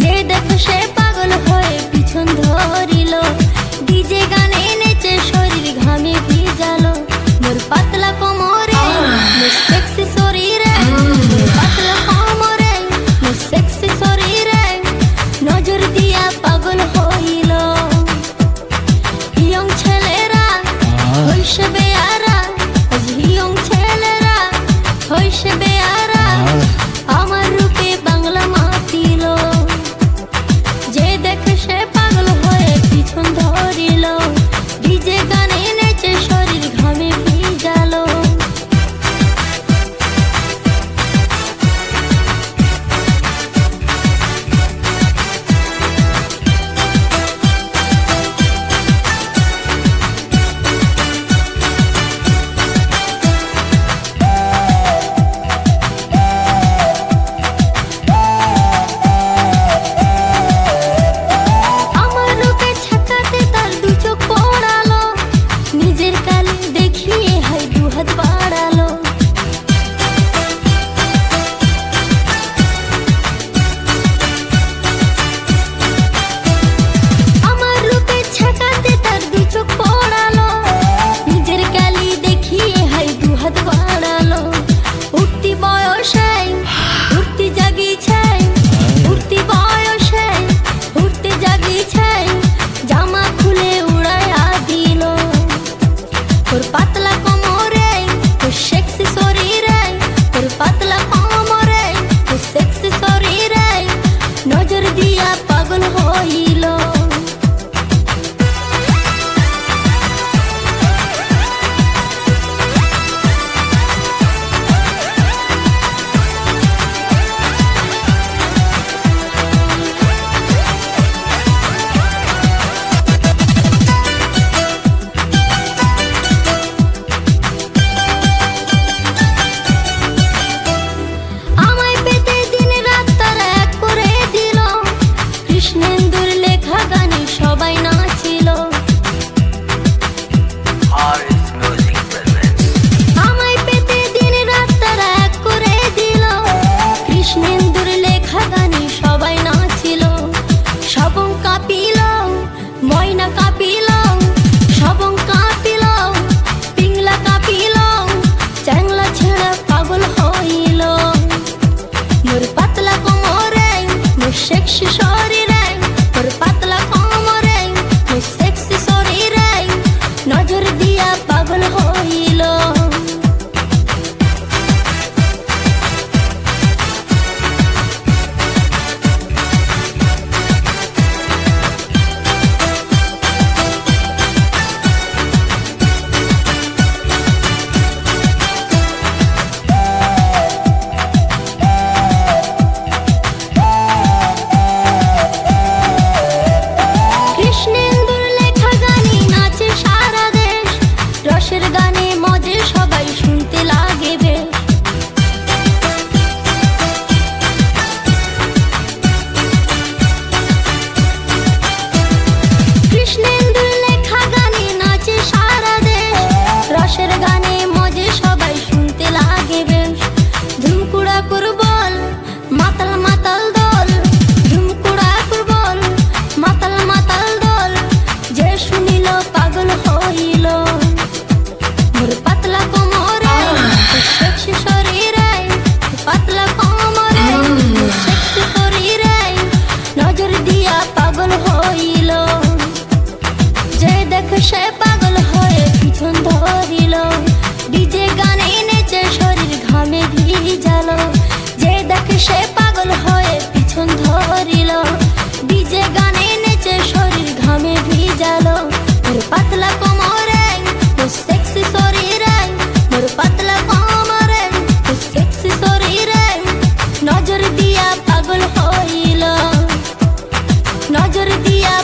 যে দেখো সে পাগল হয়ে পিছন ধরিল, ডিজে গানে নেচে শরীর ঘামে ভিজালো। মোর পাতলা কোমরে মোর সেক্সি শরীরে, মোর পাতলা কোমরে মোর সেক্সি শরীরে নজর দিয়া পাগল হইল। ইয়ং ছেলেরা হইছে বেয়ারা, ইয়ং ছেলেরা হইছে বেয়ারা, আমার রূপে বাংলা মাতিল। যে দেখে সে পাগল হয়ে পিছন ধরিল, ডিজে গানে নেচে শরীর ঘামে ভিজালো। আমার রূপে ছাকাতে তার দু চোখ পড়ালো, নিজের কালি দেখিয়ে হাই দু হাত বাড়ালো। আমার রূপে ছাকাতে তার দু চোখ পড়ালো, নিজের কালি দেখিয়ে হাই দু হাত বাড়ালো। উঠতি বয়সে উঠতি জাগিছে, উঠতি বয়সে উঠতে জাগিছে, জামা খুলে উড়াইয়া দিল। তোর পাতলা কোমরে তোর সেক্সি শরীরে, তোর পাতলা কোমরে তোর সেক্সি শরীরে নজর দিয়া পাগল হইল। আমায় পেতে দিন রাত তারা এক করে দিল, কৃষ্ণেন্দুর লেখা গানে সবাই নাচিল। RS Music presents আমায় পেতে দিন রাত তারা এক করে দিল, কৃষ্ণেন্দুর লেখা গানে সবাই নাচিল। সবং কাঁপিল ময়না কাঁপিল, সবং কাঁপিল পিংলা কাঁপিল, চ্যাংলা ছেঁড়া পাগল হইল। মোর পাতলা কোমরে মোর সেক্সি শরীরে, মোর পাতলা কোমরে মোর সেক্সি শরীরে নজর দিয়া পাগল হইল। কৃষ্ণেন্দুর লেখা গানে নাচে সারা দেশ, রসের গানে মজে সবাই শুনতে লাগে বেশ। কৃষ্ণেন্দুর লেখা গানে নাচে সারা দেশ, রসের গানে মজে সবাই শুনতে লাগে বেশ। ধুমকুড়া কুরবল মাতাল মাতাল দল, ধুমকুড়া কুরবল মাতাল মাতাল দল, যে শুনিল পাগল হইল। মোর পাতলা কোমরে তোর সেক্সি শরীরে, পাতলা কোমরে তোর সেক্সি শরীরে নজর দিয়া পাগল হইল। যে দেখে সে পাগল হয়ে পিছন ধরিল, ডিজে গানে নেচে শরীর ঘামে ভিজালো। যে দেখে সে পাগল হয়ে পিছন ধরিল, ডিজে গানে নেচে শরীর ঘামে ভিজালো। মোর পাতলা কোমরে মোর সেক্সি শরীরে, মোর পাতলা কোমরে মোর সেক্সি শরীরে নজর দিয়া পাগল হইল, নজর দিয়া